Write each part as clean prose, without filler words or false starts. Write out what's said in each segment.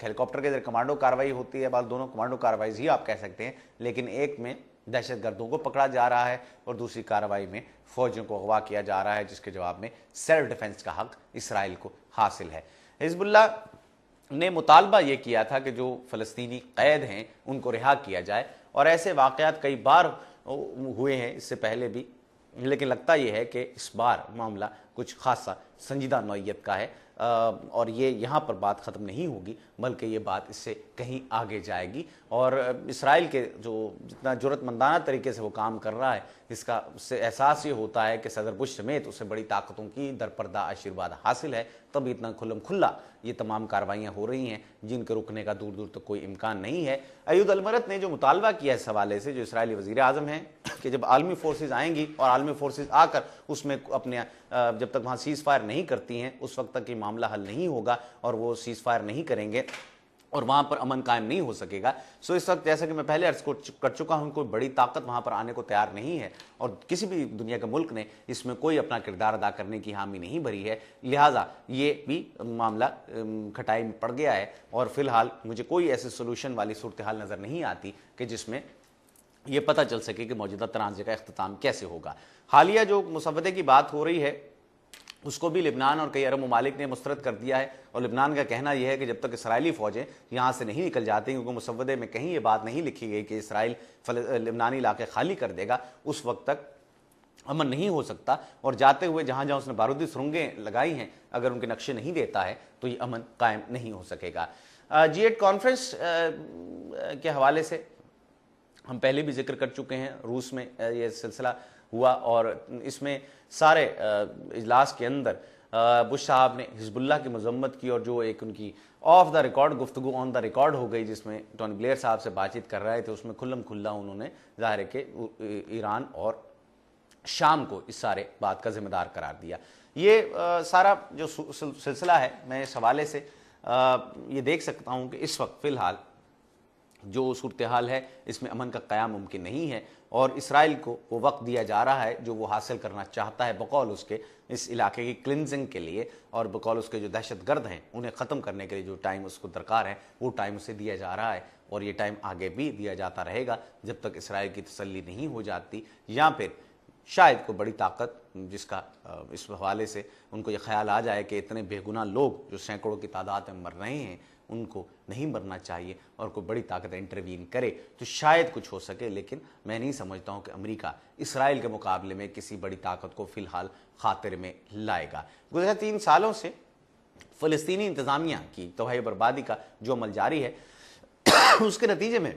ہیلی copter کے ذریعے commando کارروائی ہوتی ہے، بعض دونوں کمانڈو کارروائی ہی آپ کہہ سکتے ہیں، لیکن ایک میں دہشت گردوں کو پکڑا جا رہا ہے اور دوسری کارروائی میں فوجیوں کو اغوا کیا جا رہا ہے، جس کے جواب میں سیلف ڈیفنس کا حق اسرائیل کو حاصل ہے۔ حزب اللہ نے مطالبہ یہ کیا تھا کہ جو فلسطینی قید ہیں ان کو رہا کیا جائے، اور ایسے واقعات کئی بار ہوئے ہیں اس سے پہلے بھی، لیکن لگتا یہ ہے کہ اس بار معاملہ کچھ خاصا سنجیدہ نوعیت کا ہے، اور یہ یہاں پر بات ختم نہیں ہوگی بلکہ یہ بات اس سے کہیں آگے جائے گی، اور اسرائیل کے جو جتنا جرأت مندانہ طریقے سے وہ کام کر رہا ہے اس کا اس سے احساس یہ ہوتا ہے کہ صدر بش سمیت اسے بڑی طاقتوں کی درپردہ آشیرواد حاصل ہے، تب اتنا کھلم کھلا یہ تمام کاروائیاں ہو رہی ہیں جن کے رکنے کا دور دور تک کوئی امکان نہیں ہے۔ ایود المرت نے جو مطالبہ کیا اس حوالے سے، جو اسرائیلی وزیر اعظم ہیں، کہ جب عالمی فورسز آئیں گی اور عالمی فورسز آ کر اس میں اپنے جب تک وہاں سیز فائر نہیں کرتی ہیں اس وقت تک یہ معاملہ حل نہیں ہوگا، اور وہ سیز فائر نہیں کریں گے اور وہاں پر امن قائم نہیں ہو سکے گا۔ سو اس وقت جیسا کہ میں پہلے عرض کر چکا ہوں، کوئی بڑی طاقت وہاں پر آنے کو تیار نہیں ہے، اور کسی بھی دنیا کے ملک نے اس میں کوئی اپنا کردار ادا کرنے کی حامی نہیں بھری ہے، لہٰذا یہ بھی معاملہ کھٹائی میں پڑ گیا ہے، اور فی الحال مجھے کوئی ایسی سولوشن والی صورتحال نظر نہیں آتی کہ جس میں یہ پتہ چل سکے کہ موجودہ تنازع کا اختتام کیسے ہوگا۔ حالیہ جو مسودے کی بات ہو رہی ہے اس کو بھی لبنان اور کئی عرب ممالک نے مسترد کر دیا ہے، اور لبنان کا کہنا یہ ہے کہ جب تک اسرائیلی فوجیں یہاں سے نہیں نکل جاتی، کیونکہ مسودے میں کہیں یہ بات نہیں لکھی گئی کہ اسرائیل لبنانی علاقے خالی کر دے گا، اس وقت تک امن نہیں ہو سکتا، اور جاتے ہوئے جہاں جہاں اس نے بارودی سرنگیں لگائی ہیں اگر ان کے نقشے نہیں دیتا ہے تو یہ امن قائم نہیں ہو سکے گا۔ G8 کانفرنس کے حوالے سے ہم پہلے بھی ذکر کر چکے ہیں، روس میں یہ سلسلہ ہوا، اور اس میں سارے اجلاس کے اندر بش صاحب نے حزب اللہ کی مذمت کی، اور جو ایک ان کی آف دا ریکارڈ گفتگو آن دا ریکارڈ ہو گئی جس میں ٹونی بلیئر صاحب سے بات چیت کر رہے تھے، اس میں کھلم کھلا انہوں نے ظاہر ہے کہ ایران اور شام کو اس سارے بات کا ذمہ دار قرار دیا۔ یہ سارا جو سلسلہ ہے، میں اس حوالے سے یہ دیکھ سکتا ہوں کہ اس وقت فی الحال جو صورتحال ہے اس میں امن کا قیام ممکن نہیں ہے، اور اسرائیل کو وہ وقت دیا جا رہا ہے جو وہ حاصل کرنا چاہتا ہے بقول اس کے اس علاقے کی کلینزنگ کے لیے، اور بقول اس کے جو دہشت گرد ہیں انہیں ختم کرنے کے لیے جو ٹائم اس کو درکار ہے وہ ٹائم اسے دیا جا رہا ہے، اور یہ ٹائم آگے بھی دیا جاتا رہے گا جب تک اسرائیل کی تسلی نہیں ہو جاتی، یا پھر شاید کوئی بڑی طاقت جس کا اس حوالے سے ان کو یہ خیال آ جائے کہ اتنے بے گناہ لوگ جو سینکڑوں کی تعداد میں مر رہے ہیں ان کو نہیں مرنا چاہیے، اور کوئی بڑی طاقت انٹروین کرے تو شاید کچھ ہو سکے، لیکن میں نہیں سمجھتا ہوں کہ امریکہ اسرائیل کے مقابلے میں کسی بڑی طاقت کو فی الحال خاطر میں لائے گا۔ گزشتہ 3 سالوں سے فلسطینی انتظامیہ کی تباہی بربادی کا جو عمل جاری ہے اس کے نتیجے میں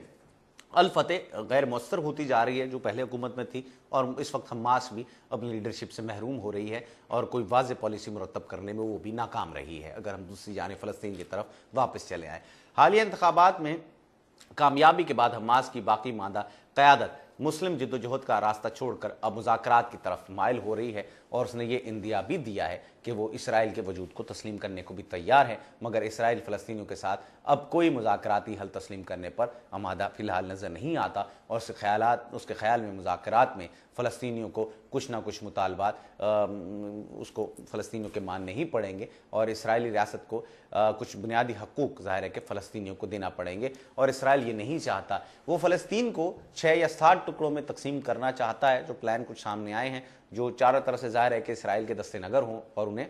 الفتح غیر مؤثر ہوتی جا رہی ہے جو پہلے حکومت میں تھی، اور اس وقت حماس بھی اپنی لیڈرشپ سے محروم ہو رہی ہے، اور کوئی واضح پالیسی مرتب کرنے میں وہ بھی ناکام رہی ہے، اگر ہم دوسری جانب فلسطین کی طرف واپس چلے آئیں۔ حالیہ انتخابات میں کامیابی کے بعد حماس کی باقی ماندہ قیادت مسلم جد و جہد کا راستہ چھوڑ کر اب مذاکرات کی طرف مائل ہو رہی ہے، اور اس نے یہ اندیا بھی دیا ہے کہ وہ اسرائیل کے وجود کو تسلیم کرنے کو بھی تیار ہے، مگر اسرائیل فلسطینیوں کے ساتھ اب کوئی مذاکراتی حل تسلیم کرنے پر آمادہ فی الحال نظر نہیں آتا، اور اس کے خیال میں مذاکرات میں فلسطینیوں کو کچھ نہ کچھ مطالبات اس کو فلسطینیوں کے ماننے ہی پڑیں گے، اور اسرائیلی ریاست کو کچھ بنیادی حقوق ظاہر ہے کہ فلسطینیوں کو دینا پڑیں گے، اور اسرائیل یہ نہیں چاہتا، وہ فلسطین کو 6 یا 7 ٹکڑوں میں تقسیم کرنا چاہتا ہے، جو پلان کچھ سامنے آئے ہیں جو چاروں طرف سے ظاہر ہے کہ اسرائیل کے دست نگر ہوں اور انہیں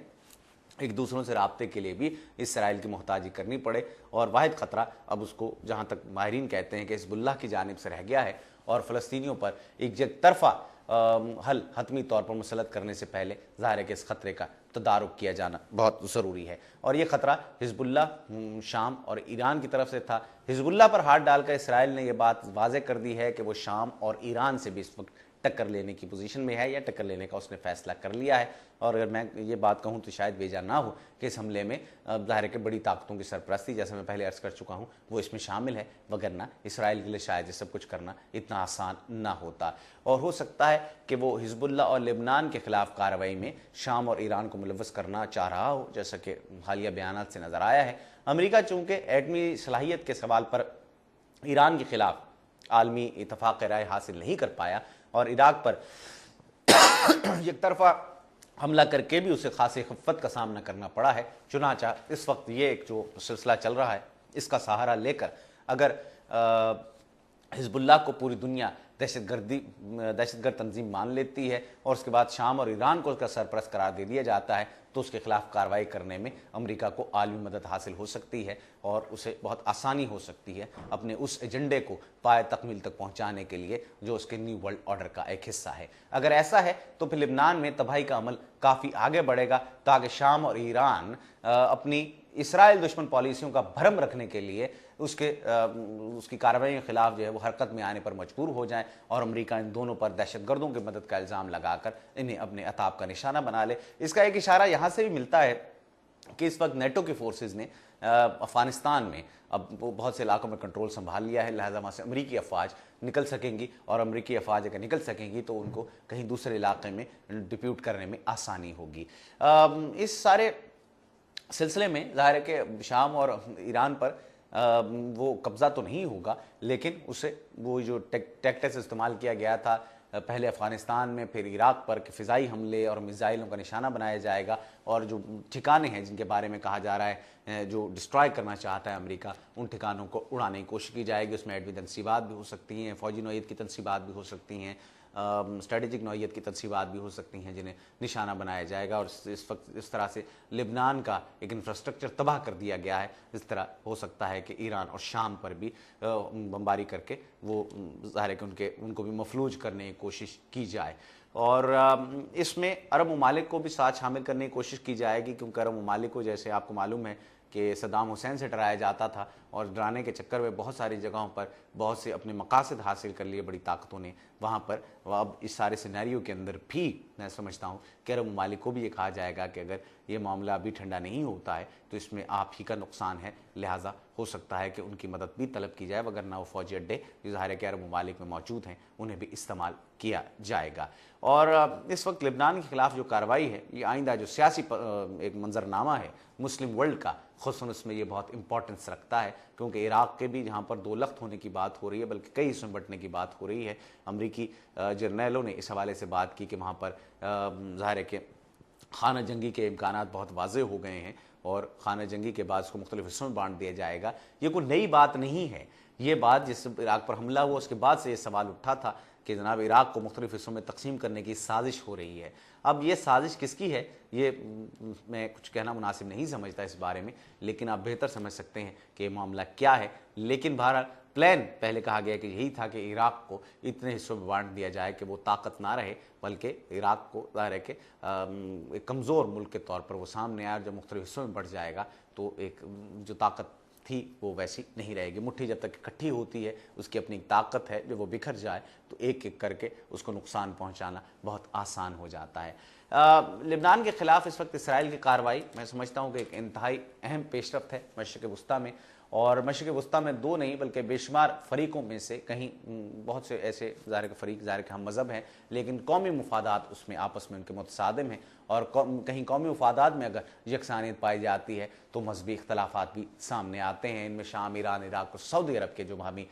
ایک دوسروں سے رابطے کے لیے بھی اسرائیل کی محتاجی کرنی پڑے، اور واحد خطرہ اب اس کو جہاں تک ماہرین کہتے ہیں کہ حزب اللہ کی جانب سے رہ گیا ہے، اور فلسطینیوں پر ایک یک طرفہ حل حتمی طور پر مسلط کرنے سے پہلے ظاہر ہے کہ اس خطرے کا تدارک کیا جانا بہت ضروری ہے، اور یہ خطرہ حزب اللہ شام اور ایران کی طرف سے تھا۔ حزب اللہ پر ہاتھ ڈال کر اسرائیل نے یہ بات واضح کر دی ہے کہ وہ شام اور ایران سے بھی اس وقت ٹکر لینے کی پوزیشن میں ہے، یا ٹکر لینے کا اس نے فیصلہ کر لیا ہے، اور اگر میں یہ بات کہوں تو شاید بیجا نہ ہو کہ اس حملے میں ظاہر ہے کہ بڑی طاقتوں کی سرپرستی، جیسے میں پہلے عرض کر چکا ہوں، وہ اس میں شامل ہے، وگرنہ اسرائیل کے لیے شاید یہ سب کچھ کرنا اتنا آسان نہ ہوتا، اور ہو سکتا ہے کہ وہ حزب اللہ اور لبنان کے خلاف کارروائی میں شام اور ایران کو ملوث کرنا چاہ رہا ہو، جیسا کہ حالیہ بیانات سے نظر آیا ہے۔ امریکہ چونکہ ایٹمی صلاحیت کے سوال پر ایران کے خلاف عالمی اتفاق رائے حاصل نہیں کر پایا، اور عراق پر یک طرفہ حملہ کر کے بھی اسے خاصی خفت کا سامنا کرنا پڑا ہے، چنانچہ اس وقت یہ ایک جو سلسلہ چل رہا ہے اس کا سہارا لے کر اگر حزب اللہ کو پوری دنیا دہشت گرد تنظیم مان لیتی ہے اور اس کے بعد شام اور ایران کو اس کا سرپرست قرار دے دیا جاتا ہے تو اس کے خلاف کارروائی کرنے میں امریکہ کو عالمی مدد حاصل ہو سکتی ہے اور اسے بہت آسانی ہو سکتی ہے اپنے اس ایجنڈے کو پائے تکمیل تک پہنچانے کے لیے جو اس کے نیو ورلڈ آرڈر کا ایک حصہ ہے۔ اگر ایسا ہے تو پھر لبنان میں تباہی کا عمل کافی آگے بڑھے گا تاکہ شام اور ایران اپنی اسرائیل دشمن پالیسیوں کا بھرم رکھنے کے لیے اس کی کارروائی کے خلاف جو ہے وہ حرکت میں آنے پر مجبور ہو جائیں اور امریکہ ان دونوں پر دہشت گردوں کی مدد کا الزام لگا کر انہیں اپنے عتاب کا نشانہ بنا لے۔ اس کا ایک اشارہ یہاں سے بھی ملتا ہے کہ اس وقت نیٹو کی فورسز نے افغانستان میں اب وہ بہت سے علاقوں میں کنٹرول سنبھال لیا ہے، لہٰذا وہاں سے امریکی افواج نکل سکیں گی اور امریکی افواج اگر نکل سکیں گی تو ان کو کہیں دوسرے علاقے میں ڈپیوٹ کرنے میں آسانی ہوگی۔ اس سارے سلسلے میں ظاہر ہے کہ شام اور ایران پر وہ قبضہ تو نہیں ہوگا، لیکن اسے وہ جو ٹیکٹکس استعمال کیا گیا تھا پہلے افغانستان میں پھر عراق پر کہ فضائی حملے اور میزائلوں کا نشانہ بنایا جائے گا اور جو ٹھکانے ہیں جن کے بارے میں کہا جا رہا ہے جو ڈسٹرائے کرنا چاہتا ہے امریکہ ان ٹھکانوں کو اڑانے کی کوشش کی جائے گی۔ اس میں ایٹمی تنصیبات بھی ہو سکتی ہیں، فوجی نوعیت کی تنصیبات بھی ہو سکتی ہیں، اسٹریٹجک نوعیت کی تنصیبات بھی ہو سکتی ہیں جنہیں نشانہ بنایا جائے گا اور اس وقت اس طرح سے لبنان کا ایک انفراسٹرکچر تباہ کر دیا گیا ہے۔ اس طرح ہو سکتا ہے کہ ایران اور شام پر بھی بمباری کر کے وہ ظاہر ہے کہ ان کو بھی مفلوج کرنے کی کوشش کی جائے اور اس میں عرب ممالک کو بھی ساتھ شامل کرنے کی کوشش کی جائے گی، کیونکہ عرب ممالک کو جیسے آپ کو معلوم ہے کہ صدام حسین سے ڈرایا جاتا تھا اور ڈرانے کے چکر میں بہت ساری جگہوں پر بہت سے اپنے مقاصد حاصل کر لیے بڑی طاقتوں نے وہاں پر۔ اب اس سارے سینیریو کے اندر بھی میں سمجھتا ہوں کہ عرب ممالک کو بھی یہ کہا جائے گا کہ اگر یہ معاملہ ابھی ٹھنڈا نہیں ہوتا ہے تو اس میں آپ ہی کا نقصان ہے، لہٰذا ہو سکتا ہے کہ ان کی مدد بھی طلب کی جائے، وگرنہ وہ فوجی اڈے جو ظاہر ہے کہ عرب ممالک میں موجود ہیں انہیں بھی استعمال کیا جائے گا۔ اور اس وقت لبنان کے خلاف جو کارروائی ہے یہ آئندہ جو سیاسی ایک منظرنامہ ہے مسلم ورلڈ کا، خصوصاً اس میں یہ بہت امپورٹنس رکھتا ہے، کیونکہ عراق کے بھی جہاں پر دو لخت ہونے کی بات ہو رہی ہے بلکہ کئی حصوں میں بٹنے کی بات ہو رہی ہے، امریکی جرنیلوں نے اس حوالے سے بات کی کہ وہاں پر ظاہر ہے کہ خانہ جنگی کے امکانات بہت واضح ہو گئے ہیں اور خانہ جنگی کے بعد اس کو مختلف حصوں میں بانٹ دیا جائے گا۔ یہ کوئی نئی بات نہیں ہے، یہ بات جس عراق پر حملہ ہوا اس کے بعد سے یہ سوال اٹھا تھا کہ جناب عراق کو مختلف حصوں میں تقسیم کرنے کی سازش ہو رہی ہے۔ اب یہ سازش کس کی ہے یہ میں کچھ کہنا مناسب نہیں سمجھتا اس بارے میں، لیکن آپ بہتر سمجھ سکتے ہیں کہ یہ معاملہ کیا ہے۔ لیکن بہرحال پلان پہلے کہا گیا کہ یہی تھا کہ عراق کو اتنے حصوں میں بانٹ دیا جائے کہ وہ طاقت نہ رہے، بلکہ عراق کو ظاہر ہے کہ ایک کمزور ملک کے طور پر وہ سامنے آیا اور جب مختلف حصوں میں بڑھ جائے گا تو ایک جو طاقت تھی وہ ویسی نہیں رہے گی۔ مٹھی جب تک اکٹھی ہوتی ہے اس کی اپنی طاقت ہے، جب وہ بکھر جائے تو ایک ایک کر کے اس کو نقصان پہنچانا بہت آسان ہو جاتا ہے۔ لبنان کے خلاف اس وقت اسرائیل کی کارروائی میں سمجھتا ہوں کہ ایک انتہائی اہم پیش رفت ہے مشرق وسطیٰ میں، اور مشرق وسطیٰ میں دو نہیں بلکہ بے شمار فریقوں میں سے کہیں بہت سے ایسے ظاہر کے فریق ظاہر کے ہم مذہب ہیں لیکن قومی مفادات اس میں آپس میں ان کے متصادم ہیں، اور کہیں قومی مفادات میں اگر یکسانیت پائی جاتی ہے تو مذہبی اختلافات بھی سامنے آتے ہیں۔ ان میں شام، ایران، عراق اور سعودی عرب کے جو باہمی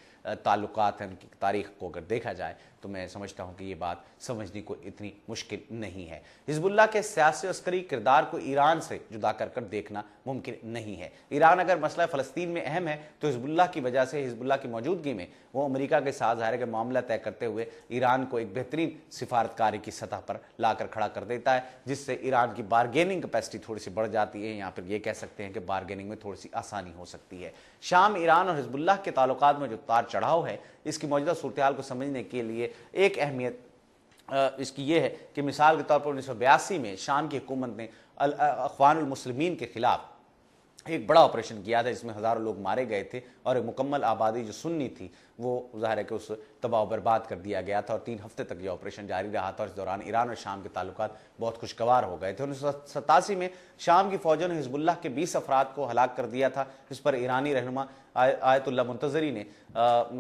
تعلقات ہیں ان کی تاریخ کو اگر دیکھا جائے تو میں سمجھتا ہوں کہ یہ بات سمجھنے کو اتنی مشکل نہیں ہے۔ حزب اللہ کے سیاسی و عسکری کردار کو ایران سے جدا کر کر دیکھنا ممکن نہیں ہے۔ ایران اگر مسئلہ فلسطین میں اہم ہے تو حزب اللہ کی وجہ سے، حزب اللہ کی موجودگی میں وہ امریکہ کے ساتھ ظاہر ہے کہ معاملہ طے کرتے ہوئے ایران کو ایک بہترین سفارتکاری کی سطح پر لا کر کھڑا کر دیتا ہے، جس سے ایران کی بارگیننگ کیپیسٹی تھوڑی سی بڑھ جاتی ہے، یہاں پر یہ کہہ سکتے ہیں کہ بارگیننگ میں تھوڑی سی آسانی ہو سکتی ہے۔ شام، ایران اور حزب اللہ کے تعلقات میں جو تار چڑھاؤ ہے اس کی موجودہ صورتحال کو سمجھنے کے لیے ایک اہمیت اس کی یہ ہے کہ مثال کے طور پر 1982 میں شام کی حکومت نے اخوان المسلمین کے خلاف ایک بڑا آپریشن کیا تھا جس میں ہزاروں لوگ مارے گئے تھے اور ایک مکمل آبادی جو سنی تھی وہ ظاہر ہے کہ اس تباہ و برباد کر دیا گیا تھا، اور 3 ہفتے تک یہ آپریشن جاری رہا تھا اور اس دوران ایران اور شام کے تعلقات بہت خوشگوار ہو گئے تھے۔ 1987 میں شام کی فوجوں نے حزب اللہ کے 20 افراد کو ہلاک کر دیا تھا، اس پر ایرانی رہنما آیت اللہ منتظری نے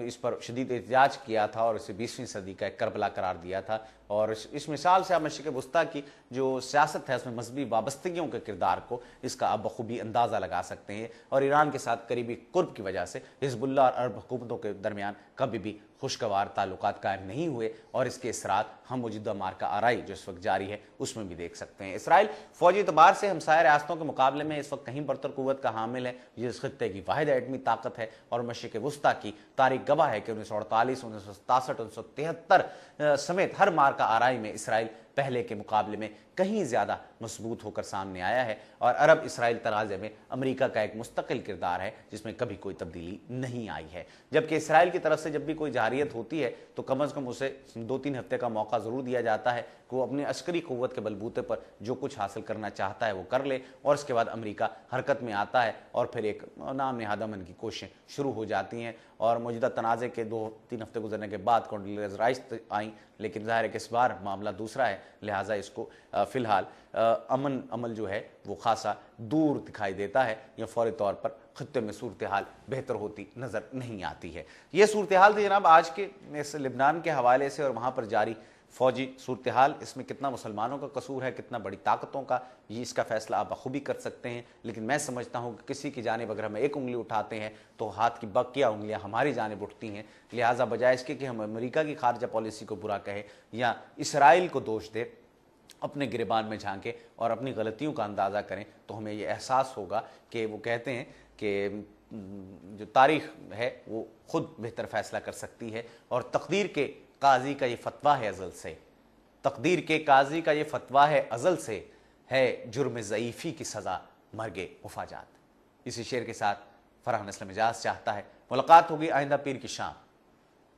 اس پر شدید احتجاج کیا تھا اور اسے 20ویں صدی کا ایک کربلا قرار دیا تھا، اور اس مثال سے آپ مشرق وسطیٰ کی جو سیاست ہے اس میں مذہبی وابستگیوں کے کردار کو اس کا آپ بخوبی اندازہ لگا سکتے ہیں، اور ایران کے ساتھ قریبی قرب کی وجہ سے حزب اللہ اور عرب حکومتوں کے درمیان کبھی بھی خوشگوار تعلقات قائم نہیں ہوئے اور اس کے اثرات ہم موجودہ مارکا آرائی جو اس وقت جاری ہے اس میں بھی دیکھ سکتے ہیں۔ اسرائیل فوجی اعتبار سے ہمسایہ ریاستوں کے مقابلے میں اس وقت کہیں برتر قوت کا حامل ہے، یہ اس خطے کی واحد ایٹمی طاقت ہے اور مشرق وسطیٰ کی تاریخ گواہ ہے کہ 1948، 1967، 1973 سمیت ہر مارکا آرائی میں اسرائیل پہلے کے مقابلے میں کہیں زیادہ مضبوط ہو کر سامنے آیا ہے اور عرب اسرائیل تنازع میں امریکہ کا ایک مستقل کردار ہے جس میں کبھی کوئی تبدیلی نہیں آئی ہے۔ جبکہ اسرائیل کی طرف سے جب بھی کوئی جارحیت ہوتی ہے تو کم از کم اسے 2-3 ہفتے کا موقع ضرور دیا جاتا ہے کہ وہ اپنی عسکری قوت کے بلبوتے پر جو کچھ حاصل کرنا چاہتا ہے وہ کر لے، اور اس کے بعد امریکہ حرکت میں آتا ہے اور پھر ایک نام نہاد امن کی کوششیں شروع ہو جاتی ہیں۔ اور موجودہ تنازع کے 2-3 ہفتے گزرنے کے بعد کونڈولیزا رائس آئیں، لیکن ظاہر ہے کہ اس بار معاملہ دوسرا ہے، لہٰذا اس کو فی الحال امن عمل جو ہے وہ خاصا دور دکھائی دیتا ہے یا فوری طور پر خطے میں صورتحال بہتر ہوتی نظر نہیں آتی ہے۔ یہ صورتحال تھی جناب آج کے اس لبنان کے حوالے سے اور وہاں پر جاری فوجی صورتحال۔ اس میں کتنا مسلمانوں کا قصور ہے، کتنا بڑی طاقتوں کا، یہ اس کا فیصلہ آپ بخوبی کر سکتے ہیں، لیکن میں سمجھتا ہوں کہ کسی کی جانب اگر ہم ایک انگلی اٹھاتے ہیں تو ہاتھ کی بقیہ انگلیاں ہماری جانب اٹھتی ہیں، لہٰذا بجائے اس کے کہ ہم امریکہ کی خارجہ پالیسی کو برا کہیں یا اسرائیل کو دوش دیں، اپنے گریبان میں جھانکیں اور اپنی غلطیوں کا اندازہ کریں تو ہمیں یہ احساس ہوگا کہ وہ کہتے ہیں کہ جو تاریخ ہے وہ خود بہتر فیصلہ کر سکتی ہے، اور تقدیر کے قاضی کا یہ فتویٰ ہے ازل سے، تقدیر کے قاضی کا یہ فتویٰ ہے ازل سے، ہے جرم ضعیفی کی سزا مرگ مفاجات۔ اسی شعر کے ساتھ فرحان اسلم اجاز چاہتا ہے ملاقات ہوگی آئندہ پیر کی شام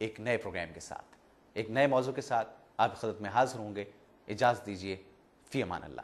ایک نئے پروگرام کے ساتھ، ایک نئے موضوع کے ساتھ آپ کی خدمت میں حاضر ہوں گے۔ اجازت دیجیے، فی امان اللہ۔